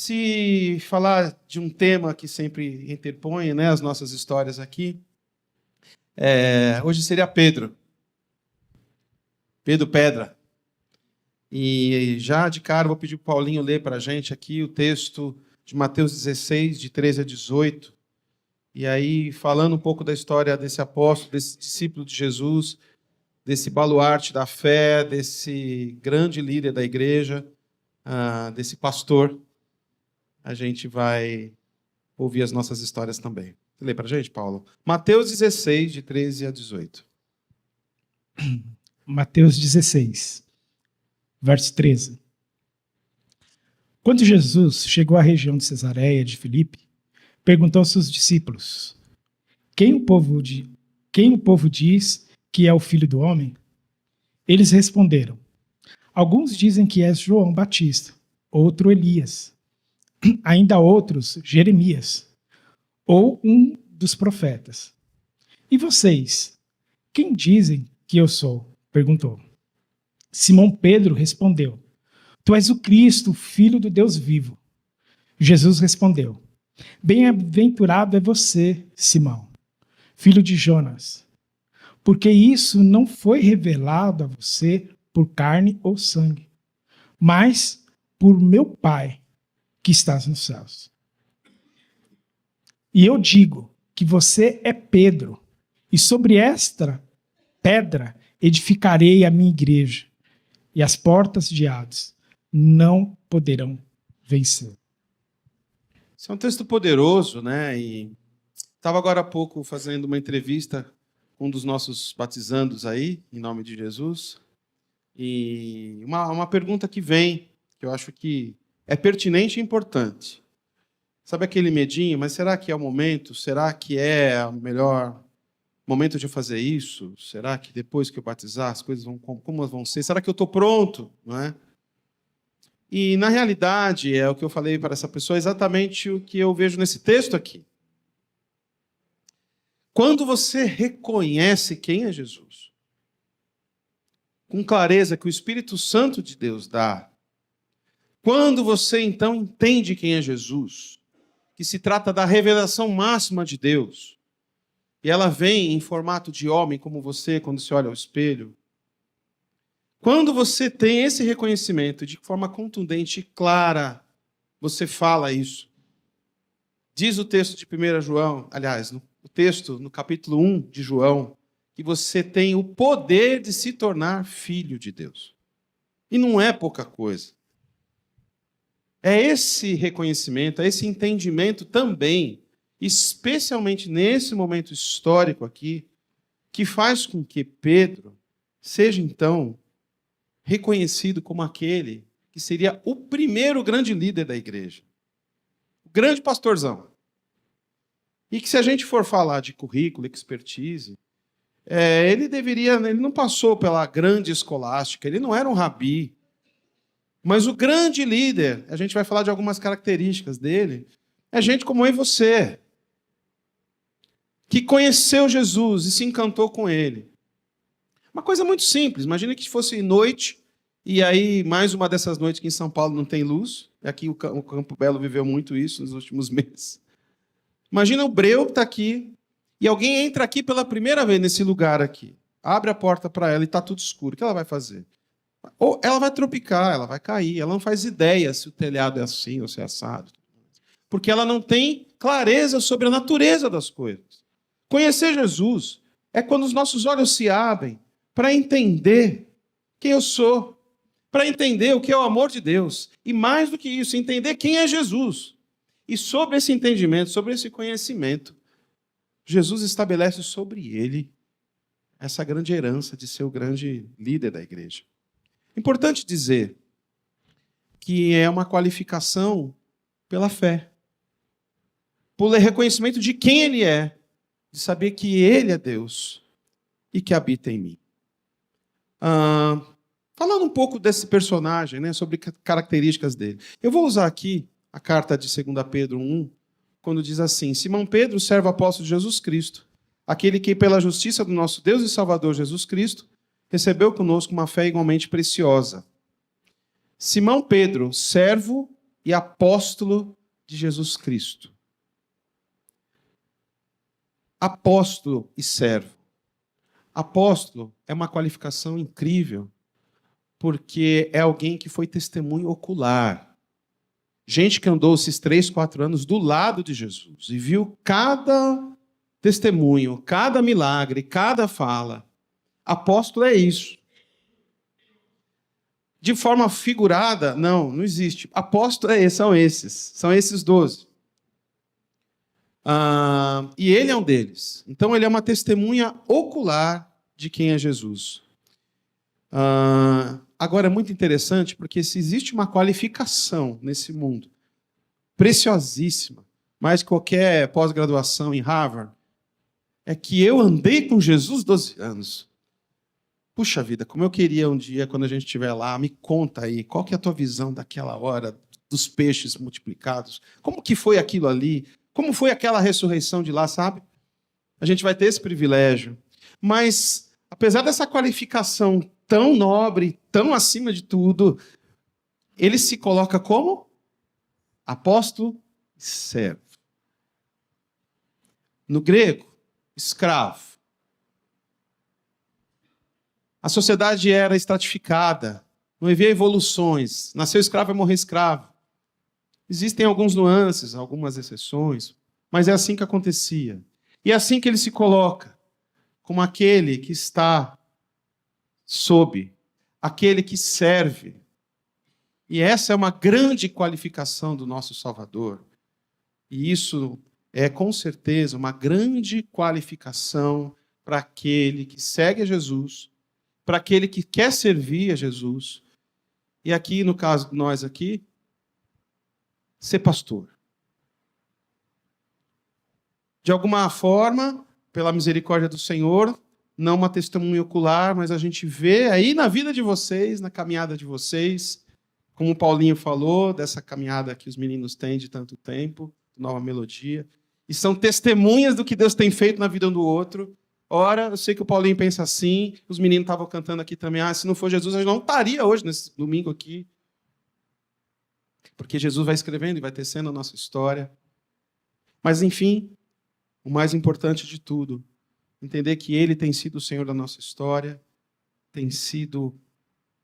Se falar de um tema que sempre interpõe, né, as nossas histórias aqui, hoje seria Pedro. Pedro Pedra. E já de cara vou pedir para o Paulinho ler para a gente aqui o texto de Mateus 16, de 13 a 18. E aí, falando um pouco da história desse apóstolo, desse discípulo de Jesus, desse baluarte da fé, desse grande líder da igreja, desse pastor, a gente vai ouvir as nossas histórias também. Você lê para a gente, Paulo? Mateus 16, de 13 a 18. Mateus 16, verso 13. Quando Jesus chegou à região de Cesareia de Filipe, perguntou aos seus discípulos: Quem o povo diz que é o Filho do Homem? Eles responderam: Alguns dizem que és João Batista, outro Elias, ainda outros Jeremias, ou um dos profetas. E vocês, quem dizem que eu sou? Perguntou. Simão Pedro respondeu: Tu és o Cristo, o Filho do Deus vivo. Jesus respondeu: Bem-aventurado é você, Simão, filho de Jonas, porque isso não foi revelado a você por carne ou sangue, mas por meu Pai que estás nos céus. E eu digo que você é Pedro, e sobre esta pedra edificarei a minha igreja, e as portas de Hades não poderão vencer. Esse é um texto poderoso, né? E estava agora há pouco fazendo uma entrevista com um dos nossos batizandos aí, em nome de Jesus, e uma pergunta que vem, que eu acho que é pertinente e importante. Sabe aquele medinho, mas será que é o momento? Será que é o melhor momento de eu fazer isso? Será que depois que eu batizar as coisas como vão ser? Será que eu estou pronto? Não é? E, na realidade, é o que eu falei para essa pessoa, exatamente o que eu vejo nesse texto aqui. Quando você reconhece quem é Jesus, com clareza que o Espírito Santo de Deus dá, quando você, então, entende quem é Jesus, que se trata da revelação máxima de Deus, e ela vem em formato de homem, como você, quando se olha ao espelho, quando você tem esse reconhecimento de forma contundente e clara, você fala isso. Diz o texto de 1 João, aliás, o texto no capítulo 1 de João, que você tem o poder de se tornar filho de Deus. E não é pouca coisa. É esse reconhecimento, é esse entendimento também, especialmente nesse momento histórico aqui, que faz com que Pedro seja, então, reconhecido como aquele que seria o primeiro grande líder da igreja. O grande pastorzão. E que se a gente for falar de currículo, expertise, ele não passou pela grande escolástica, ele não era um rabi. Mas o grande líder, a gente vai falar de algumas características dele, é gente como eu e você, que conheceu Jesus e se encantou com ele. Uma coisa muito simples, imagina que fosse noite, e aí mais uma dessas noites que em São Paulo não tem luz, aqui o Campo Belo viveu muito isso nos últimos meses. Imagina o Breu que está aqui, e alguém entra aqui pela primeira vez nesse lugar aqui, abre a porta para ela e está tudo escuro, o que ela vai fazer? Ou ela vai tropicar, ela vai cair, ela não faz ideia se o telhado é assim ou se é assado, porque ela não tem clareza sobre a natureza das coisas. Conhecer Jesus é quando os nossos olhos se abrem para entender quem eu sou, para entender o que é o amor de Deus. E mais do que isso, entender quem é Jesus. E sobre esse entendimento, sobre esse conhecimento, Jesus estabelece sobre ele essa grande herança de ser o grande líder da igreja. Importante dizer que é uma qualificação pela fé, pelo reconhecimento de quem ele é, de saber que ele é Deus e que habita em mim. Falando um pouco desse personagem, né, sobre características dele. Eu vou usar aqui a carta de 2 Pedro 1, quando diz assim: Simão Pedro, servo apóstolo de Jesus Cristo, aquele que pela justiça do nosso Deus e Salvador Jesus Cristo, recebeu conosco uma fé igualmente preciosa. Simão Pedro, servo e apóstolo de Jesus Cristo. Apóstolo e servo. Apóstolo é uma qualificação incrível, porque é alguém que foi testemunho ocular. Gente que andou esses 3, 4 anos do lado de Jesus e viu cada testemunho, cada milagre, cada fala. Apóstolo é isso. De forma figurada, não existe. Apóstolo são esses 12. E ele é um deles. Então ele é uma testemunha ocular de quem é Jesus. Agora é muito interessante, porque se existe uma qualificação nesse mundo, preciosíssima, mais que qualquer pós-graduação em Harvard, é que eu andei com Jesus 12 anos. Puxa vida, como eu queria um dia, quando a gente estiver lá, me conta aí, qual que é a tua visão daquela hora, dos peixes multiplicados? Como que foi aquilo ali? Como foi aquela ressurreição de lá, sabe? A gente vai ter esse privilégio. Mas, apesar dessa qualificação tão nobre, tão acima de tudo, ele se coloca como apóstolo e servo. No grego, escravo. A sociedade era estratificada, não havia evoluções. Nasceu escravo e morrer escravo. Existem alguns nuances, algumas exceções, mas é assim que acontecia. E é assim que ele se coloca, como aquele que está sob, aquele que serve. E essa é uma grande qualificação do nosso Salvador. E isso é, com certeza, uma grande qualificação para aquele que segue a Jesus, para aquele que quer servir a Jesus. E aqui, no caso de nós aqui, ser pastor. De alguma forma, pela misericórdia do Senhor, não uma testemunha ocular, mas a gente vê aí na vida de vocês, na caminhada de vocês, como o Paulinho falou, dessa caminhada que os meninos têm de tanto tempo, Nova Melodia, e são testemunhas do que Deus tem feito na vida um do outro. Ora, eu sei que o Paulinho pensa assim, os meninos estavam cantando aqui também, se não for Jesus, a gente não estaria hoje, nesse domingo aqui. Porque Jesus vai escrevendo e vai tecendo a nossa história. Mas, enfim, o mais importante de tudo, entender que Ele tem sido o Senhor da nossa história, tem sido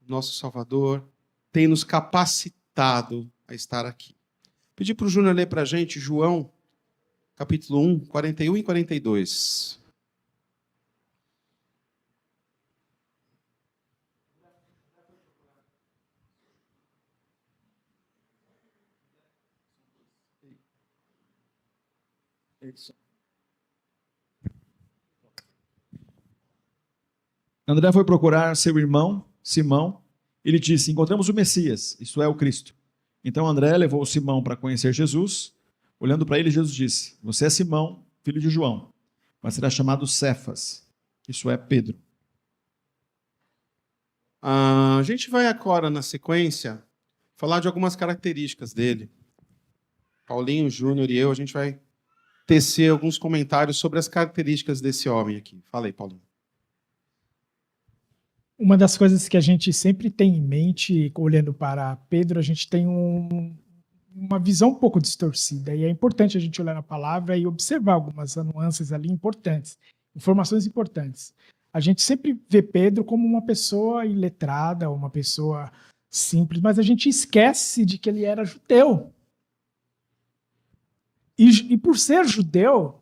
o nosso Salvador, tem nos capacitado a estar aqui. Pedi para o Júnior ler para a gente João, capítulo 1, 41 e 42. André foi procurar seu irmão, Simão. Ele disse: encontramos o Messias, isto é, o Cristo. Então André levou Simão para conhecer Jesus. Olhando para ele, Jesus disse: você é Simão, filho de João, mas será chamado Cefas, isso é, Pedro. A gente vai agora, na sequência, falar de algumas características dele. Paulinho, Júnior e eu, a gente vai tecer alguns comentários sobre as características desse homem aqui. Fala aí, Paulinho. Uma das coisas que a gente sempre tem em mente, olhando para Pedro, a gente tem uma visão um pouco distorcida. E é importante a gente olhar na palavra e observar algumas nuances ali importantes, informações importantes. A gente sempre vê Pedro como uma pessoa iletrada, uma pessoa simples, mas a gente esquece de que ele era judeu. E por ser judeu,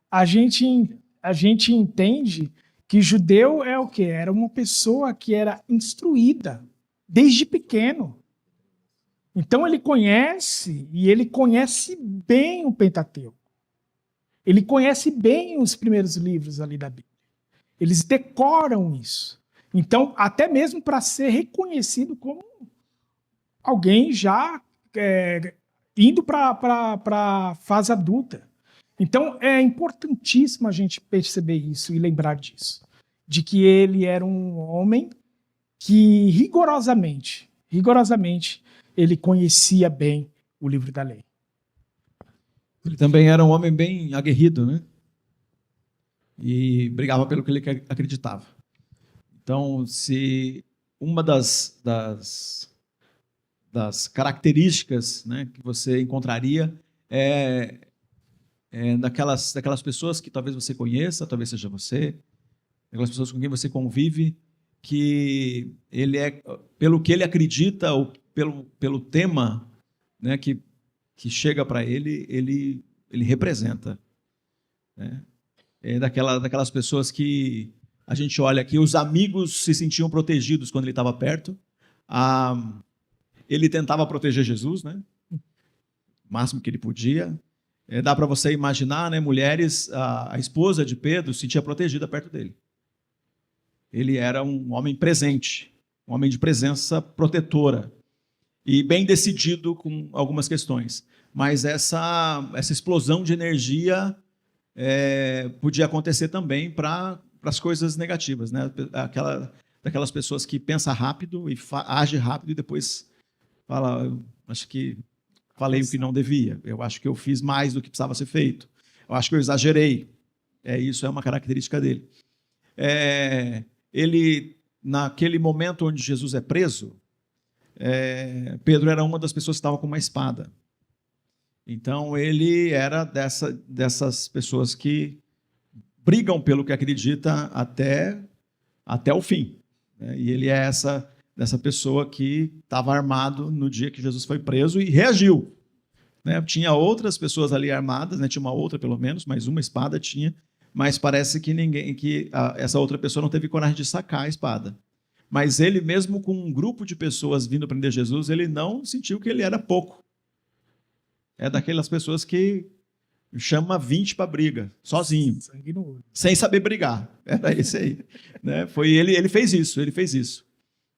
a gente entende que judeu é o quê? Era uma pessoa que era instruída desde pequeno. Então ele conhece bem o Pentateuco. Ele conhece bem os primeiros livros ali da Bíblia. Eles decoram isso. Então, até mesmo para ser reconhecido como alguém já indo para a fase adulta. Então, é importantíssimo a gente perceber isso e lembrar disso. De que ele era um homem que rigorosamente, ele conhecia bem o livro da lei. Ele também era um homem bem aguerrido, né? E brigava pelo que ele acreditava. Então, se uma das das características, né, que você encontraria daquelas pessoas que talvez você conheça, talvez seja você, daquelas pessoas com quem você convive, que ele pelo que ele acredita ou pelo tema, né, que chega para ele representa, né? Daquelas pessoas que a gente olha aqui, os amigos se sentiam protegidos quando ele estava perto. Ele tentava proteger Jesus, né? O máximo que ele podia. Dá para você imaginar, né, mulheres, a esposa de Pedro se sentia protegida perto dele. Ele era um homem presente, um homem de presença protetora e bem decidido com algumas questões. Mas essa explosão de energia podia acontecer também para as coisas negativas, né? Daquelas pessoas que pensam rápido e age rápido e depois fala, acho que falei o que não devia, eu acho que eu fiz mais do que precisava ser feito, eu acho que eu exagerei. Isso é uma característica dele. Ele, naquele momento onde Jesus é preso, Pedro era uma das pessoas que estava com uma espada. Então, ele era dessas pessoas que brigam pelo que acredita até o fim, né? E ele é dessa pessoa que estava armado no dia que Jesus foi preso e reagiu, né? Tinha outras pessoas ali armadas, né? Tinha uma outra pelo menos, mas uma espada tinha, mas parece que essa outra pessoa não teve coragem de sacar a espada. Mas ele, mesmo com um grupo de pessoas vindo prender Jesus, ele não sentiu que ele era pouco. É daquelas pessoas que chama 20 para briga, sozinho, sem saber brigar. Era esse aí, né? Ele fez isso.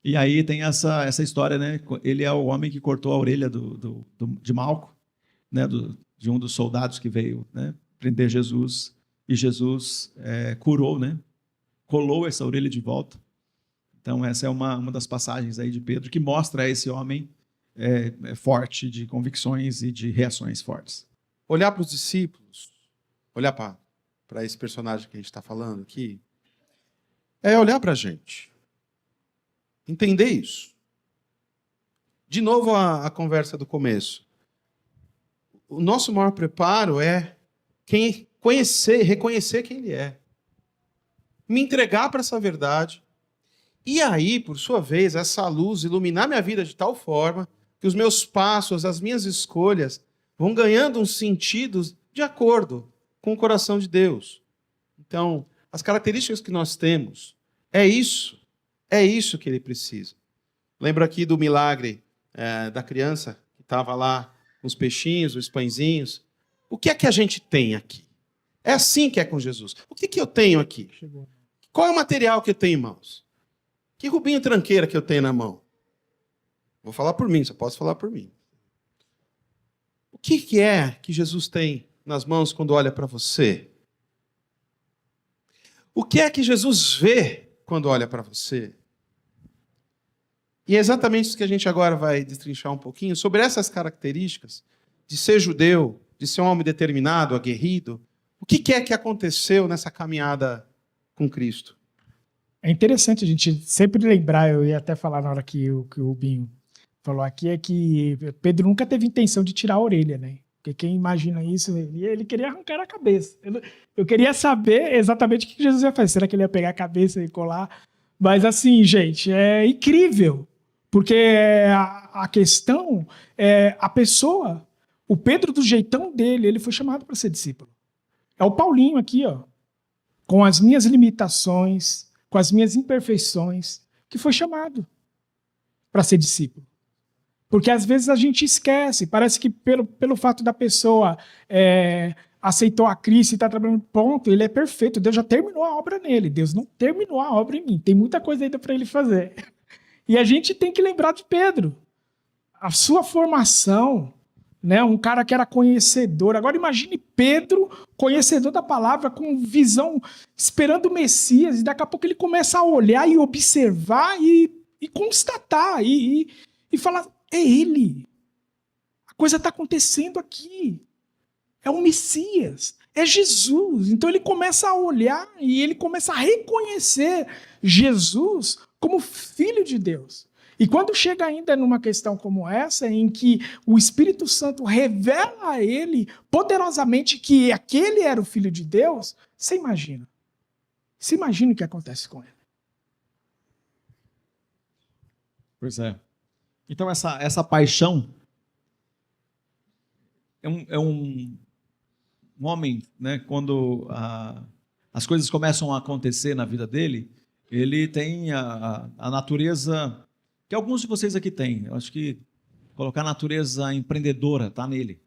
E aí tem essa história, né? Ele é o homem que cortou a orelha de Malco, né? De um dos soldados que veio, né, prender Jesus. E Jesus curou, né? Colou essa orelha de volta. Então essa é uma das passagens aí de Pedro que mostra esse homem forte, de convicções e de reações fortes. Olhar para os discípulos, olhar para esse personagem que a gente está falando aqui, é olhar para a gente. Entender isso. De novo a conversa do começo. O nosso maior preparo é reconhecer quem ele é. Me entregar para essa verdade. E aí, por sua vez, essa luz iluminar minha vida de tal forma que os meus passos, as minhas escolhas vão ganhando um sentido de acordo com o coração de Deus. Então, as características que nós temos, é isso que ele precisa. Lembro aqui do milagre da criança que estava lá com os peixinhos, os pãezinhos. O que é que a gente tem aqui? É assim que é com Jesus. O que eu tenho aqui? Qual é o material que eu tenho em mãos? Que rubinho tranqueira que eu tenho na mão? Vou falar por mim, só posso falar por mim. O que é que Jesus tem nas mãos quando olha para você? O que é que Jesus vê quando olha para você? E é exatamente isso que a gente agora vai destrinchar um pouquinho, sobre essas características de ser judeu, de ser um homem determinado, aguerrido. O que é que aconteceu nessa caminhada com Cristo? É interessante a gente sempre lembrar, eu ia até falar na hora que o Rubinho falou aqui, é que Pedro nunca teve intenção de tirar a orelha, né? Porque quem imagina isso, ele queria arrancar a cabeça. Eu queria saber exatamente o que Jesus ia fazer. Será que ele ia pegar a cabeça e colar? Mas assim, gente, é incrível. Porque a questão é a pessoa, o Pedro do jeitão dele, ele foi chamado para ser discípulo. É o Paulinho aqui, ó, com as minhas limitações, com as minhas imperfeições, que foi chamado para ser discípulo. Porque às vezes a gente esquece, parece que pelo fato da pessoa aceitou a Cristo e está trabalhando, ponto, ele é perfeito, Deus já terminou a obra nele, Deus não terminou a obra em mim, tem muita coisa ainda para ele fazer. E a gente tem que lembrar de Pedro, a sua formação, né, um cara que era conhecedor. Agora imagine Pedro, conhecedor da palavra, com visão, esperando o Messias, e daqui a pouco ele começa a olhar e observar e constatar, e falar, é ele. A coisa está acontecendo aqui. É o Messias, é Jesus. Então ele começa a olhar e ele começa a reconhecer Jesus como Filho de Deus. E quando chega ainda numa questão como essa, em que o Espírito Santo revela a ele poderosamente que aquele era o Filho de Deus, você imagina. Você imagina o que acontece com ele. Pois é. Então, essa paixão é um homem, né, quando as coisas começam a acontecer na vida dele, ele tem a natureza que alguns de vocês aqui têm. Eu acho que colocar a natureza empreendedora está nele.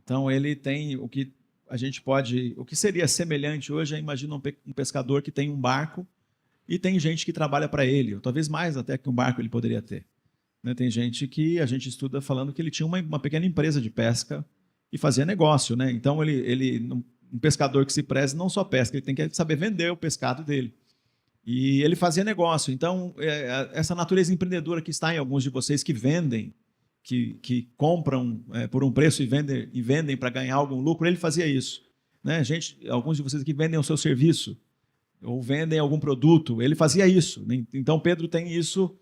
Então, ele tem o que a gente pode... O que seria semelhante hoje é, imagina um pescador que tem um barco e tem gente que trabalha para ele, ou talvez mais até que um barco ele poderia ter. Né? Tem gente que a gente estuda falando que ele tinha uma pequena empresa de pesca e fazia negócio. Né? Então, um pescador que se preze não só pesca, ele tem que saber vender o pescado dele. E ele fazia negócio. Então, essa natureza empreendedora que está em alguns de vocês que vendem, que compram por um preço e vendem para ganhar algum lucro, ele fazia isso. Né? Alguns de vocês que vendem o seu serviço ou vendem algum produto, ele fazia isso. Então, Pedro tem isso,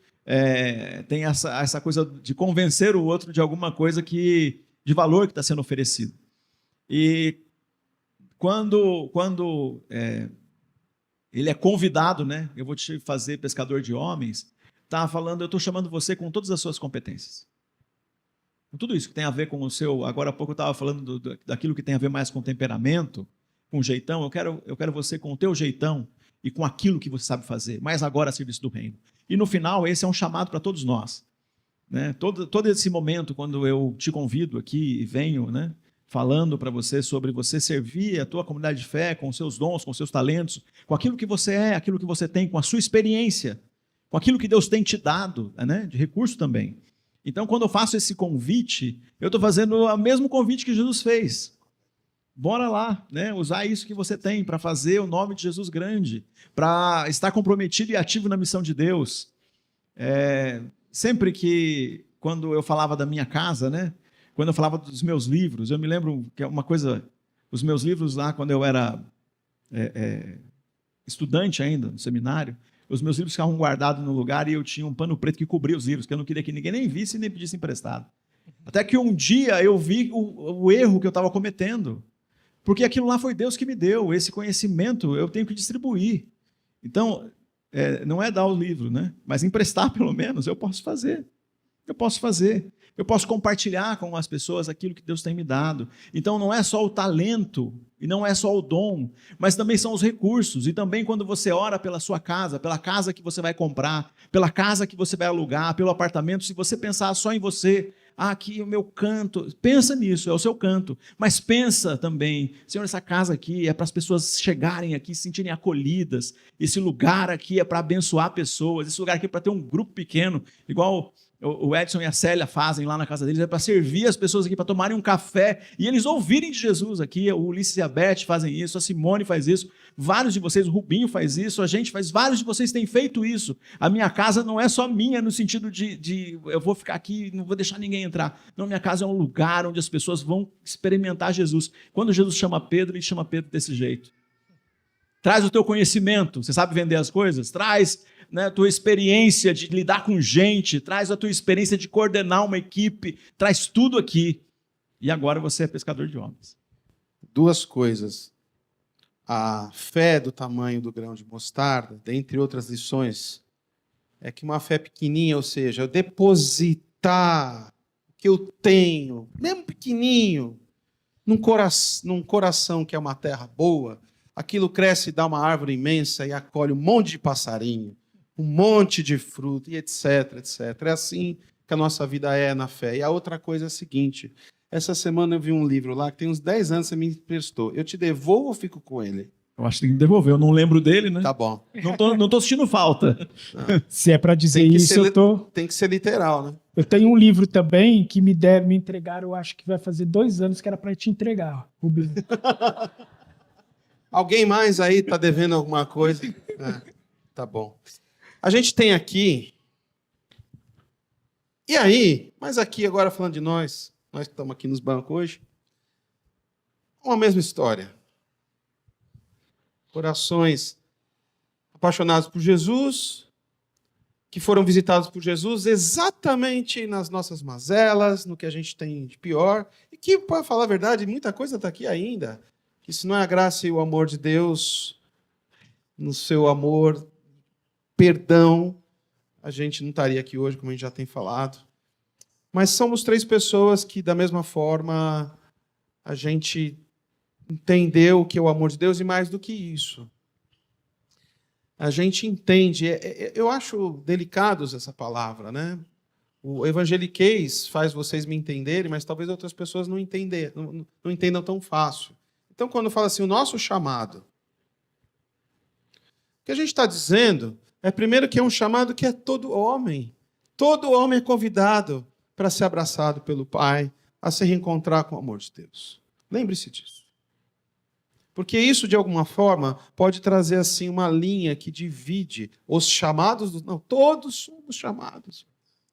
tem essa coisa de convencer o outro de alguma coisa de valor que está sendo oferecido. E quando ele é convidado, né? Eu vou te fazer pescador de homens, está falando, eu estou chamando você com todas as suas competências. Com tudo isso que tem a ver com o seu... Agora há pouco eu estava falando daquilo que tem a ver mais com temperamento, com jeitão. Eu quero você com o teu jeitão e com aquilo que você sabe fazer, mas agora a serviço do reino. E no final, esse é um chamado para todos nós. Né? Todo esse momento, quando eu te convido aqui e venho, né, falando para você sobre você servir a tua comunidade de fé com os seus dons, com os seus talentos, com aquilo que você é, aquilo que você tem, com a sua experiência, com aquilo que Deus tem te dado, né, de recurso também. Então, quando eu faço esse convite, eu estou fazendo o mesmo convite que Jesus fez. Bora lá, né, usar isso que você tem para fazer o nome de Jesus grande, para estar comprometido e ativo na missão de Deus. Sempre que, quando eu falava da minha casa, né, quando eu falava dos meus livros, eu me lembro que é uma coisa, os meus livros lá, quando eu era estudante ainda, no seminário, os meus livros ficavam guardados no lugar e eu tinha um pano preto que cobria os livros, que eu não queria que ninguém nem visse nem pedisse emprestado. Até que um dia eu vi o erro que eu estava cometendo, porque aquilo lá foi Deus que me deu, esse conhecimento eu tenho que distribuir. Então, não é dar o livro, né? Mas emprestar pelo menos, eu posso fazer. Eu posso compartilhar com as pessoas aquilo que Deus tem me dado. Então, não é só o talento e não é só o dom, mas também são os recursos. E também quando você ora pela sua casa, pela casa que você vai comprar, pela casa que você vai alugar, pelo apartamento, se você pensar só em você, aqui é o meu canto, pensa nisso, é o seu canto. Mas pensa também, Senhor, essa casa aqui é para as pessoas chegarem aqui, se sentirem acolhidas. Esse lugar aqui é para abençoar pessoas. Esse lugar aqui é para ter um grupo pequeno, igual o Edson e a Célia fazem lá na casa deles, é para servir as pessoas aqui, para tomarem um café e eles ouvirem de Jesus aqui. O Ulisses e a Beth fazem isso, a Simone faz isso, vários de vocês, o Rubinho faz isso, a gente faz, vários de vocês têm feito isso. A minha casa não é só minha no sentido de eu vou ficar aqui, não vou deixar ninguém entrar. Não, minha casa é um lugar onde as pessoas vão experimentar Jesus. Quando Jesus chama Pedro, ele chama Pedro desse jeito. Traz o teu conhecimento, você sabe vender as coisas? Traz, né, a tua experiência de lidar com gente, traz a tua experiência de coordenar uma equipe, traz tudo aqui. E agora você é pescador de homens. Duas coisas. A fé do tamanho do grão de mostarda, dentre outras lições, é que uma fé pequenininha, ou seja, eu depositar o que eu tenho, mesmo pequenininho, num coração que é uma terra boa, aquilo cresce e dá uma árvore imensa e acolhe um monte de passarinho, um monte de fruto, e etc, etc. É assim que a nossa vida é na fé. E a outra coisa é a seguinte, essa semana eu vi um livro lá, que tem uns 10 anos que você me emprestou. Eu te devolvo ou fico com ele? Eu acho que tem que devolver, eu não lembro dele, né? Tá bom. Não tô sentindo falta. Se é para dizer isso, Tem que ser literal, né? Eu tenho um livro também que me entregaram, eu acho que vai fazer 2 anos que era para te entregar, Rubinho. Alguém mais aí está devendo alguma coisa? Tá bom. A gente tem aqui... E aí? Mas aqui, agora falando de nós que estamos aqui nos bancos hoje, uma mesma história. Corações apaixonados por Jesus, que foram visitados por Jesus exatamente nas nossas mazelas, no que a gente tem de pior, e que, para falar a verdade, muita coisa está aqui ainda, que se não é a graça e o amor de Deus, no seu amor, perdão, a gente não estaria aqui hoje, como a gente já tem falado. Mas somos 3 pessoas que, da mesma forma, a gente entendeu o que é o amor de Deus, e mais do que isso, a gente entende, eu acho delicados essa palavra, né? O evangeliquez faz vocês me entenderem, mas talvez outras pessoas não entendam tão fácil. Então, quando fala assim, o nosso chamado, o que a gente está dizendo é, primeiro, que é um chamado que é todo homem. Todo homem é convidado para ser abraçado pelo Pai, a se reencontrar com o amor de Deus. Lembre-se disso. Porque isso, de alguma forma, pode trazer assim uma linha que divide os chamados. Não, todos somos chamados.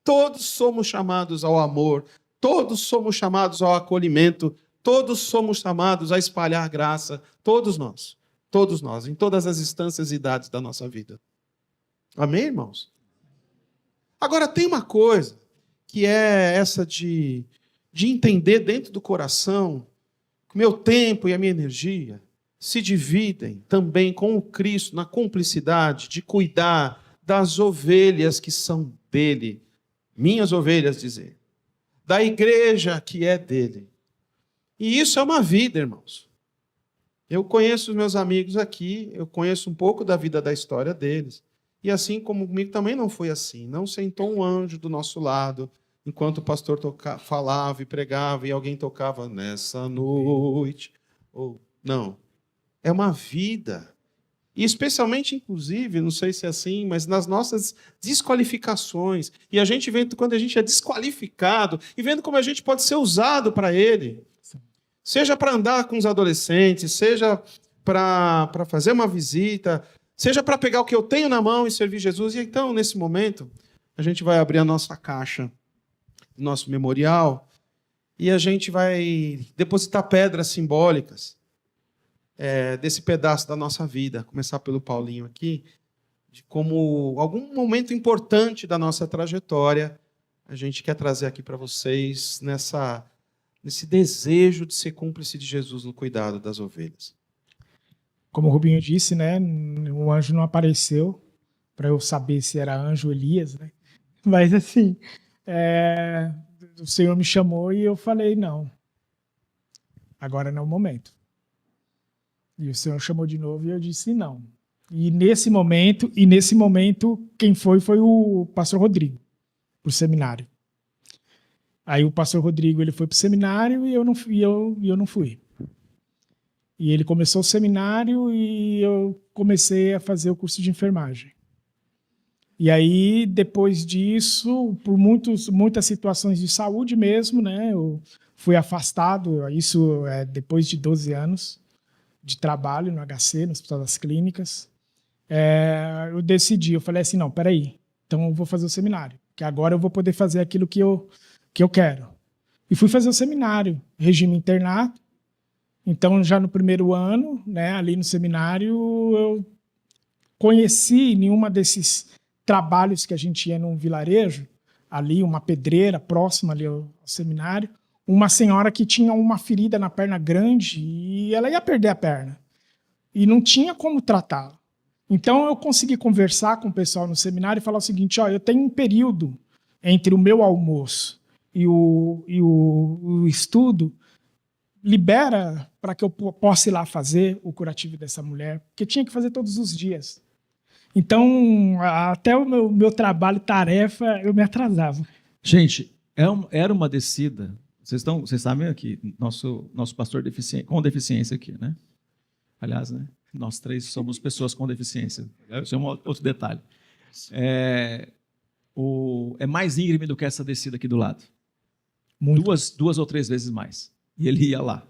Todos somos chamados ao amor. Todos somos chamados ao acolhimento. Todos somos chamados a espalhar graça. Todos nós. Todos nós, em todas as instâncias e idades da nossa vida. Amém, irmãos? Agora, tem uma coisa que é essa de entender dentro do coração que o meu tempo e a minha energia se dividem também com o Cristo na cumplicidade de cuidar das ovelhas que são dele. Minhas ovelhas, dizer. Da igreja que é dele. E isso é uma vida, irmãos. Eu conheço os meus amigos aqui, eu conheço um pouco da vida da história deles. E assim como comigo também não foi assim. Não sentou um anjo do nosso lado, enquanto o pastor falava e pregava, e alguém tocava nessa noite. Ou não. É uma vida. E especialmente, inclusive, não sei se é assim, mas nas nossas desqualificações. E a gente vendo quando a gente é desqualificado e vendo como a gente pode ser usado para ele. Seja para andar com os adolescentes, seja para fazer uma visita, seja para pegar o que eu tenho na mão e servir Jesus. E então, nesse momento, a gente vai abrir a nossa caixa, nosso memorial, e a gente vai depositar pedras simbólicas desse pedaço da nossa vida. Começar pelo Paulinho aqui, de como algum momento importante da nossa trajetória a gente quer trazer aqui para vocês nesse desejo de ser cúmplice de Jesus no cuidado das ovelhas. Como o Rubinho disse, né, o anjo não apareceu para eu saber se era anjo Elias, né? Mas assim, o Senhor me chamou e eu falei, não, agora não é o momento. E o Senhor chamou de novo e eu disse não. E nesse momento, quem foi o pastor Rodrigo, para o seminário. Aí o pastor Rodrigo ele foi para o seminário e eu não fui. E ele começou o seminário e eu comecei a fazer o curso de enfermagem. E aí, depois disso, por muitas situações de saúde mesmo, né, eu fui afastado, isso depois de 12 anos de trabalho no HC, no Hospital das Clínicas. Eu decidi, eu falei assim, não, peraí, então eu vou fazer o seminário, que agora eu vou poder fazer aquilo que eu quero. E fui fazer o seminário, regime internato. Então, já no primeiro ano, né, ali no seminário, eu conheci nenhuma desses trabalhos que a gente ia num vilarejo, ali uma pedreira próxima ali ao seminário, uma senhora que tinha uma ferida na perna grande e ela ia perder a perna. E não tinha como tratá-la. Então, eu consegui conversar com o pessoal no seminário e falar o seguinte, eu tenho um período entre o meu almoço e o estudo, libera para que eu possa ir lá fazer o curativo dessa mulher, porque tinha que fazer todos os dias. Então, até o meu trabalho, tarefa, eu me atrasava. Gente, era uma descida. Vocês sabem aqui, nosso pastor com deficiência aqui, né? Aliás, né? Nós 3 somos pessoas com deficiência. Isso é um outro detalhe. É mais íngreme do que essa descida aqui do lado. Muito. Duas ou 3 vezes mais. E ele ia lá.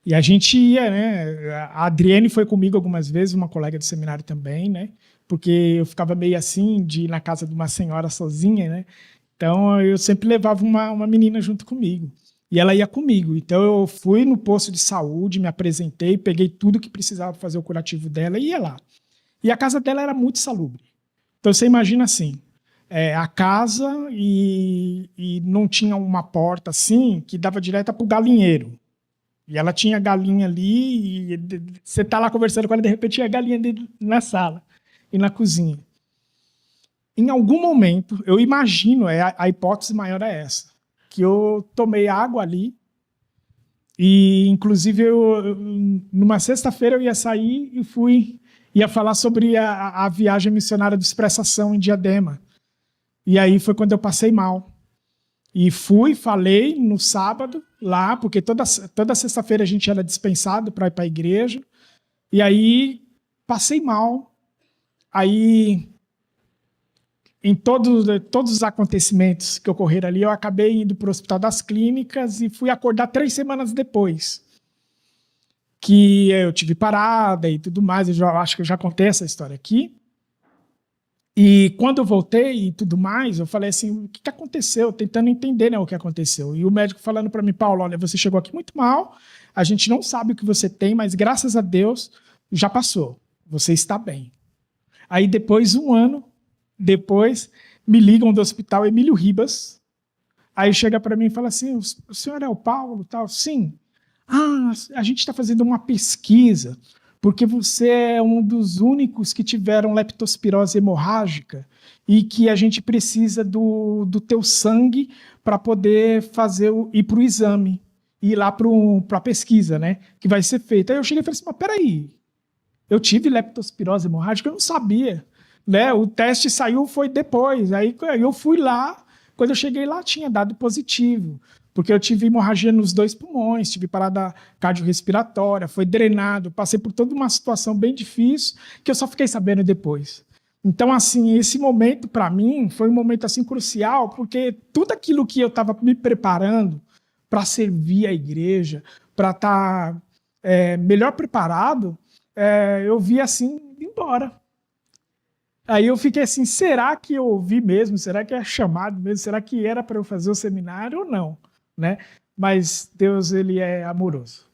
E a gente ia, né? A Adriane foi comigo algumas vezes, uma colega do seminário também, né? Porque eu ficava meio assim de ir na casa de uma senhora sozinha, né? Então eu sempre levava uma menina junto comigo. E ela ia comigo. Então eu fui no posto de saúde, me apresentei, peguei tudo que precisava fazer o curativo dela e ia lá. E a casa dela era muito salubre. Então você imagina assim, a casa e não tinha uma porta assim que dava direto para o galinheiro. E ela tinha galinha ali e você tá lá conversando com ela, de repente tinha galinha dele na sala e na cozinha. Em algum momento, eu imagino, a hipótese maior é essa, que eu tomei água ali e, inclusive, numa sexta-feira eu ia sair e ia falar sobre a viagem missionária do Expressação em Diadema. E aí foi quando eu passei mal. E falei no sábado lá, porque toda sexta-feira a gente era dispensado para ir para a igreja. E aí passei mal. Aí, em todos os acontecimentos que ocorreram ali, eu acabei indo para o Hospital das Clínicas e fui acordar 3 semanas depois. Que eu tive parada e tudo mais. Acho que eu já contei essa história aqui. E quando eu voltei e tudo mais, eu falei assim, o que aconteceu? Tentando entender, né, o que aconteceu. E o médico falando para mim, Paulo, olha, você chegou aqui muito mal, a gente não sabe o que você tem, mas graças a Deus já passou, você está bem. Aí depois, 1 ano depois, me ligam do hospital Emílio Ribas, aí chega para mim e fala assim, o senhor é o Paulo? Tal? Sim. Ah, a gente está fazendo uma pesquisa, porque você é um dos únicos que tiveram leptospirose hemorrágica e que a gente precisa do teu sangue para poder ir para o exame, ir lá para a pesquisa, né, que vai ser feita. Aí eu cheguei e falei assim, mas peraí, eu tive leptospirose hemorrágica, eu não sabia. Né? O teste saiu, foi depois. Aí eu fui lá, quando eu cheguei lá tinha dado positivo. Porque eu tive hemorragia nos 2 pulmões, tive parada cardiorrespiratória, foi drenado, passei por toda uma situação bem difícil que eu só fiquei sabendo depois. Então, assim, esse momento para mim foi um momento assim crucial, porque tudo aquilo que eu estava me preparando para servir a igreja, para estar melhor preparado, eu vi assim, indo embora. Aí eu fiquei assim, será que eu ouvi mesmo? Será que é chamado mesmo? Será que era para eu fazer o seminário ou não? Né? Mas Deus, ele é amoroso.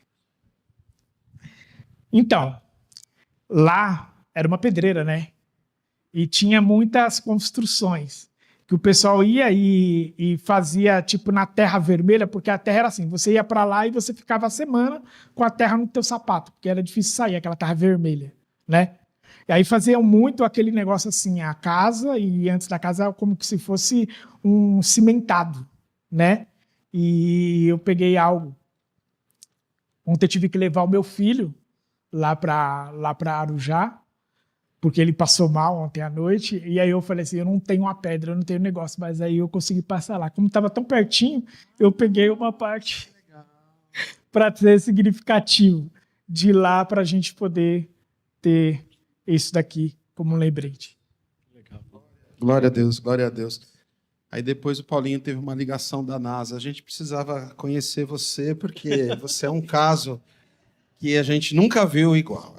Então, lá era uma pedreira, né? E tinha muitas construções que o pessoal ia e fazia tipo na terra vermelha, porque a terra era assim, você ia para lá e você ficava a semana com a terra no teu sapato, porque era difícil sair aquela terra vermelha, né? E aí faziam muito aquele negócio assim, a casa, e antes da casa como que se fosse um cimentado, né? E eu peguei algo. Ontem eu tive que levar o meu filho lá para Arujá, porque ele passou mal ontem à noite, e aí eu falei assim, eu não tenho uma pedra, eu não tenho negócio, mas aí eu consegui passar lá. Como estava tão pertinho, eu peguei uma parte para ser significativo de lá para a gente poder ter isso daqui como um lembrete. Glória a Deus, glória a Deus. Aí depois o Paulinho teve uma ligação da NASA. A gente precisava conhecer você, porque você é um caso que a gente nunca viu igual.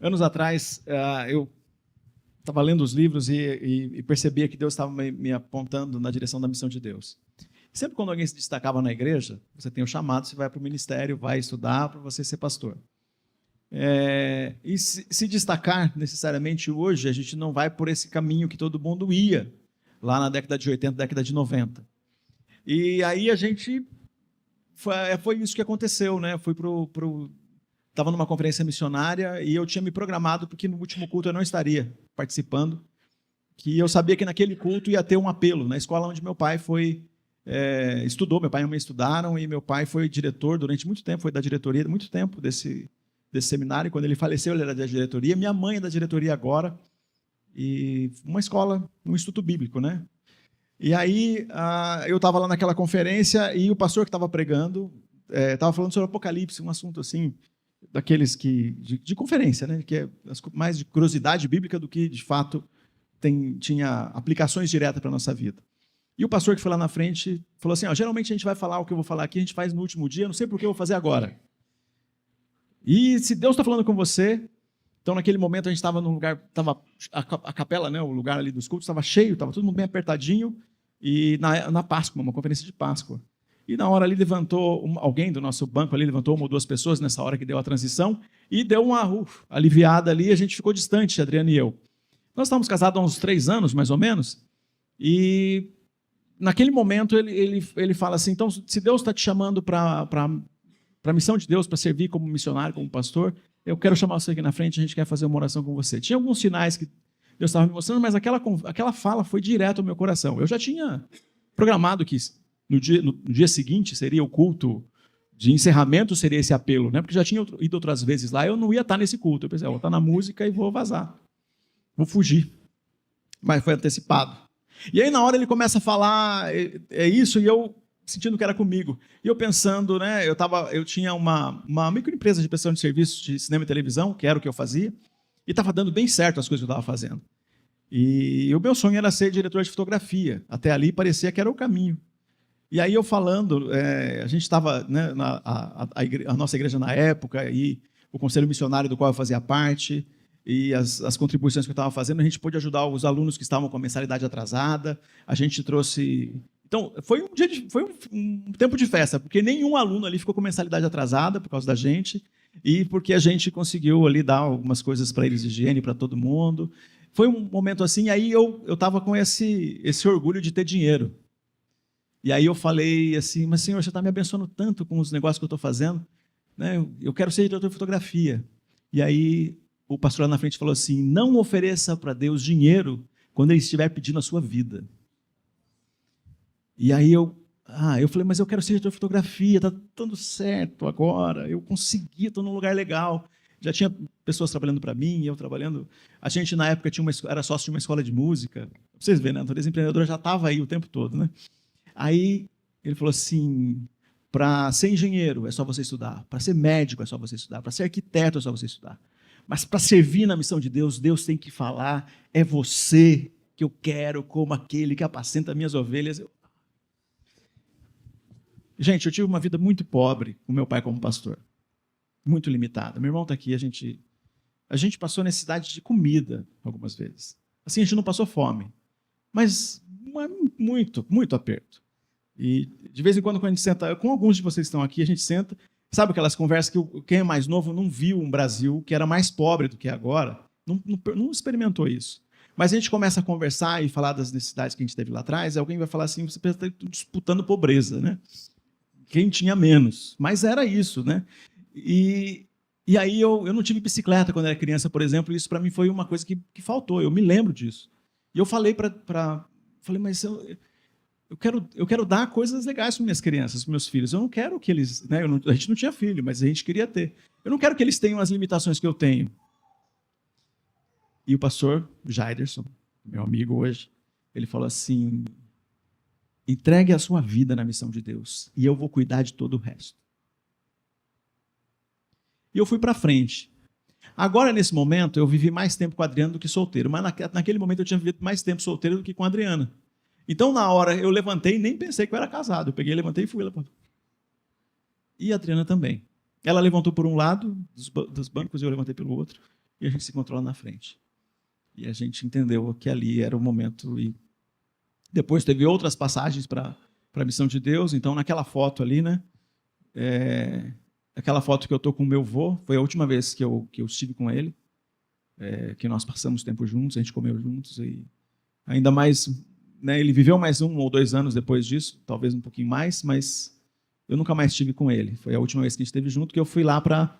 Anos atrás, eu estava lendo os livros e percebia que Deus estava me apontando na direção da missão de Deus. Sempre quando alguém se destacava na igreja, você tem o chamado, você vai para o ministério, vai estudar para você ser pastor. E se destacar necessariamente hoje, a gente não vai por esse caminho que todo mundo ia, lá na década de 80, década de 90. E aí a gente, foi isso que aconteceu, né? Estava numa conferência missionária e eu tinha me programado, porque no último culto eu não estaria participando, que eu sabia que naquele culto ia ter um apelo, na escola onde meu pai estudou, meu pai e minha mãe estudaram, e meu pai foi diretor durante muito tempo, foi da diretoria muito tempo desse seminário. Quando ele faleceu, ele era da diretoria. Minha mãe é da diretoria agora. E uma escola, um instituto bíblico, né? E aí, eu estava lá naquela conferência e o pastor que estava pregando estava falando sobre Apocalipse, um assunto assim, daqueles de conferência, né? Que é mais de curiosidade bíblica do que, de fato, tinha aplicações diretas para a nossa vida. E o pastor que foi lá na frente falou assim, geralmente a gente vai falar o que eu vou falar aqui, a gente faz no último dia, não sei por que eu vou fazer agora. E se Deus está falando com você, então naquele momento a gente estava num lugar, a capela, né, o lugar ali dos cultos estava cheio, estava todo mundo bem apertadinho, e na Páscoa, uma conferência de Páscoa. E na hora ali levantou, alguém do nosso banco ali levantou 1 ou 2 pessoas nessa hora que deu a transição e deu uma aliviada ali, a gente ficou distante, Adriano e eu. Nós estávamos casados há uns 3 anos, mais ou menos, e naquele momento ele fala assim, então se Deus está te chamando para a missão de Deus, para servir como missionário, como pastor, eu quero chamar você aqui na frente, a gente quer fazer uma oração com você. Tinha alguns sinais que Deus estava me mostrando, mas aquela fala foi direto ao meu coração. Eu já tinha programado que no dia seguinte seria o culto de encerramento, seria esse apelo, né? Porque já tinha ido outras vezes lá, eu não ia estar nesse culto. Eu pensei, vou estar na música e vou vazar. Vou fugir. Mas foi antecipado. E aí na hora ele começa a falar, é isso, e eu sentindo que era comigo. E eu pensando, né? Eu tinha uma microempresa de prestação de serviços de cinema e televisão, que era o que eu fazia, e estava dando bem certo as coisas que eu estava fazendo. E o meu sonho era ser diretor de fotografia. Até ali parecia que era o caminho. E aí eu falando, a gente estava, né, a nossa igreja na época, e o conselho missionário do qual eu fazia parte, e as contribuições que eu estava fazendo, a gente pôde ajudar os alunos que estavam com a mensalidade atrasada, a gente trouxe... Então, foi um tempo de festa, porque nenhum aluno ali ficou com mensalidade atrasada por causa da gente, e porque a gente conseguiu ali dar algumas coisas para eles de higiene, para todo mundo. Foi um momento assim, aí eu estava com esse orgulho de ter dinheiro. E aí eu falei assim, mas Senhor, você está me abençoando tanto com os negócios que eu estou fazendo, né? Eu quero ser diretor de fotografia. E aí o pastor lá na frente falou assim, não ofereça para Deus dinheiro quando Ele estiver pedindo a sua vida. E aí eu falei, mas eu quero ser diretor de fotografia, está dando certo agora, eu consegui, estou num lugar legal. Já tinha pessoas trabalhando para mim, eu trabalhando. A gente, na época, era sócio de uma escola de música. Vocês veem, né? A natureza empreendedora já estava aí o tempo todo, né? Aí ele falou assim, para ser engenheiro é só você estudar, para ser médico é só você estudar, para ser arquiteto é só você estudar. Mas para servir na missão de Deus, Deus tem que falar, é você que eu quero como aquele que apacenta minhas ovelhas. Gente, eu tive uma vida muito pobre com meu pai como pastor. Muito limitada. Meu irmão está aqui, a gente passou necessidade de comida algumas vezes. Assim, a gente não passou fome, mas muito, muito aperto. E de vez em quando a gente senta, com alguns de vocês que estão aqui, a gente senta, sabe aquelas conversas que quem é mais novo não viu um Brasil que era mais pobre do que é agora, não experimentou isso. Mas a gente começa a conversar e falar das necessidades que a gente teve lá atrás, e alguém vai falar assim, você está disputando pobreza, né? Quem tinha menos. Mas era isso, né? E aí eu não tive bicicleta quando era criança, por exemplo, e isso para mim foi uma coisa que faltou, eu me lembro disso. E eu falei falei, mas eu quero dar coisas legais para minhas crianças, para meus filhos. Eu não quero que eles... Né, a gente não tinha filho, mas a gente queria ter. Eu não quero que eles tenham as limitações que eu tenho. E o pastor Jaiderson, meu amigo hoje, ele falou assim, entregue a sua vida na missão de Deus e eu vou cuidar de todo o resto. E eu fui para frente. Agora, nesse momento, eu vivi mais tempo com a Adriana do que solteiro, mas naquele momento eu tinha vivido mais tempo solteiro do que com a Adriana. Então, na hora, eu levantei e nem pensei que eu era casado. Eu peguei, levantei e fui. E a Adriana também. Ela levantou por um lado dos bancos e eu levantei pelo outro. E a gente se encontrou lá na frente. E a gente entendeu que ali era o momento. E depois teve outras passagens para a missão de Deus. Então, naquela foto ali, né? Aquela foto que eu estou com o meu avô, foi a última vez que eu estive com ele, que nós passamos tempo juntos, a gente comeu juntos, e ainda mais, né, ele viveu mais 1 ou 2 anos depois disso, talvez um pouquinho mais, mas eu nunca mais estive com ele. Foi a última vez que a gente esteve junto, que eu fui lá para